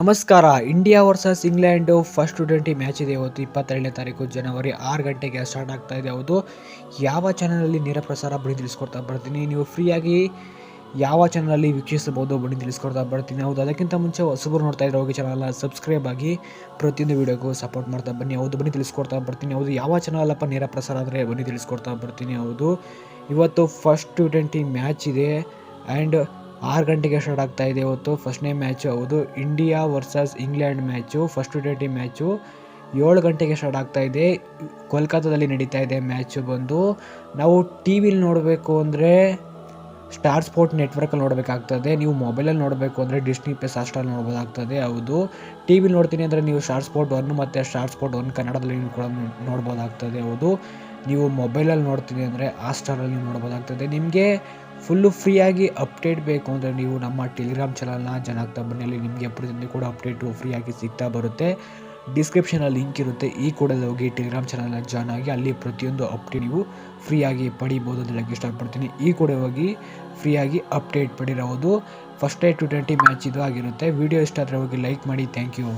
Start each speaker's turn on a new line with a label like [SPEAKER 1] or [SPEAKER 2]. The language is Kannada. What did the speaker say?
[SPEAKER 1] ನಮಸ್ಕಾರ. India versus England first T20 match ಇದೆ. ಇವತ್ತು 22ನೇ ತಾರೀಕು ಜನವರಿ 6 ಗಂಟೆಗೆ ಸ್ಟಾರ್ಟ್ ಆಗ್ತಾ ಇದೆ. ಹೌದು, ಯಾವ ಚಾನಲಲ್ಲಿ ನೇರ ಪ್ರಸಾರ ಬನ್ನಿ ತಿಳಿಸ್ಕೊಡ್ತಾ ಬರ್ತೀನಿ. ನೀವು ಫ್ರೀಯಾಗಿ ಯಾವ ಚಾನಲಲ್ಲಿ ವೀಕ್ಷಿಸಬಹುದು ಬನ್ನಿ ತಿಳಿಸ್ಕೊಡ್ತಾ ಬರ್ತೀನಿ. ಹೌದು, ಅದಕ್ಕಿಂತ ಮುಂಚೆ ಹೊಸಬರು ನೋಡ್ತಾ ಇದ್ರೆ ಹೋಗಿ ಚಾನಲ್ನ ಸಬ್ಸ್ಕ್ರೈಬ್ ಆಗಿ ಪ್ರತಿಯೊಂದು ವೀಡಿಯೋಗೂ ಸಪೋರ್ಟ್ ಮಾಡ್ತಾ ಬನ್ನಿ. ಹೌದು, ಬನ್ನಿ ತಿಳಿಸ್ಕೊಡ್ತಾ ಬರ್ತೀನಿ. ಹೌದು, ಯಾವ ಚಾನಲಪ್ಪ ನೇರ ಪ್ರಸಾರ ಆದರೆ ಬನ್ನಿ ತಿಳಿಸ್ಕೊಡ್ತಾ ಬರ್ತೀನಿ. ಹೌದು, ಇವತ್ತು ಫಸ್ಟ್ T20 ಮ್ಯಾಚ್ ಇದೆ ಆ್ಯಂಡ್ 6 ಗಂಟೆಗೆ ಸ್ಟಾರ್ಟ್ ಆಗ್ತಾ ಇದೆ. ಇವತ್ತು ಫಸ್ಟ್ನೇ ಮ್ಯಾಚು. ಹೌದು, India versus England match first T20 match 7 ಗಂಟೆಗೆ ಸ್ಟಾರ್ಟ್ ಆಗ್ತಾ ಇದೆ. ಕೋಲ್ಕತ್ತಾದಲ್ಲಿ ನಡೀತಾ ಇದೆ ಮ್ಯಾಚು. ಬಂದು ನಾವು ಟಿ ವಿಲಿ ನೋಡಬೇಕು ಅಂದರೆ ಸ್ಟಾರ್ ಸ್ಪೋರ್ಟ್ ನೆಟ್ವರ್ಕಲ್ಲಿ ನೋಡಬೇಕಾಗ್ತದೆ. ನೀವು ಮೊಬೈಲಲ್ಲಿ ನೋಡಬೇಕು ಅಂದರೆ ಡಿಸ್ನಿ ಪ್ಲಸ್ ಹಾಟ್‌ಸ್ಟಾರಲ್ಲಿ ನೋಡ್ಬೋದಾಗ್ತದೆ. ಹೌದು, ಟಿ ವಿಲಿ ನೋಡ್ತೀನಿ ಅಂದರೆ ನೀವು ಸ್ಟಾರ್ ಸ್ಪೋರ್ಟ್ 1 ಮತ್ತು ಸ್ಟಾರ್ ಸ್ಪೋರ್ಟ್ 1 ಕನ್ನಡದಲ್ಲಿ ಕೂಡ ನೋಡ್ಬೋದಾಗ್ತದೆ. ಹೌದು, ನೀವು ಮೊಬೈಲಲ್ಲಿ ನೋಡ್ತೀನಿ ಅಂದರೆ ಹಾಟ್‌ಸ್ಟಾರಲ್ಲಿ ನೋಡ್ಬೋದಾಗ್ತದೆ. ನಿಮಗೆ ಫುಲ್ಲು ಫ್ರೀಯಾಗಿ ಅಪ್ಡೇಟ್ ಬೇಕು ಅಂದರೆ ನೀವು ನಮ್ಮ ಟೆಲಿಗ್ರಾಮ್ ಚಾನಲ್ನ ಜಾಯ್ನ್ ಆಗ್ತಾ ಬನ್ನಿ. ಅಲ್ಲಿ ನಿಮಗೆ ಪ್ರತಿಯೊಂದು ಕೂಡ ಅಪ್ಡೇಟು ಫ್ರೀಯಾಗಿ ಸಿಗ್ತಾ ಬರುತ್ತೆ. ಡಿಸ್ಕ್ರಿಪ್ಷನಲ್ಲಿ ಲಿಂಕ್ ಇರುತ್ತೆ. ಈ ಕೂಡಲೇ ಹೋಗಿ ಟೆಲಿಗ್ರಾಮ್ ಚಾನಲ್ನ ಜಾಯ್ನ್ ಆಗಿ ಅಲ್ಲಿ ಪ್ರತಿಯೊಂದು ಅಪ್ಡೇಟ್ ನೀವು ಫ್ರೀಯಾಗಿ ಪಡಿಬೋದು ಅಂತ ಹೇಳಕ್ಕೆ ಇಷ್ಟಪಡ್ತೀನಿ. ಈ ಕೂಡ ಹೋಗಿ ಫ್ರೀಯಾಗಿ ಅಪ್ಡೇಟ್ ಪಡಿರೋದು. ಫಸ್ಟ್ T20 ಮ್ಯಾಚ್ ಇದು ಆಗಿರುತ್ತೆ. ವಿಡಿಯೋ ಇಷ್ಟ ಆದರೆ ಹೋಗಿ ಲೈಕ್ ಮಾಡಿ. Thank you.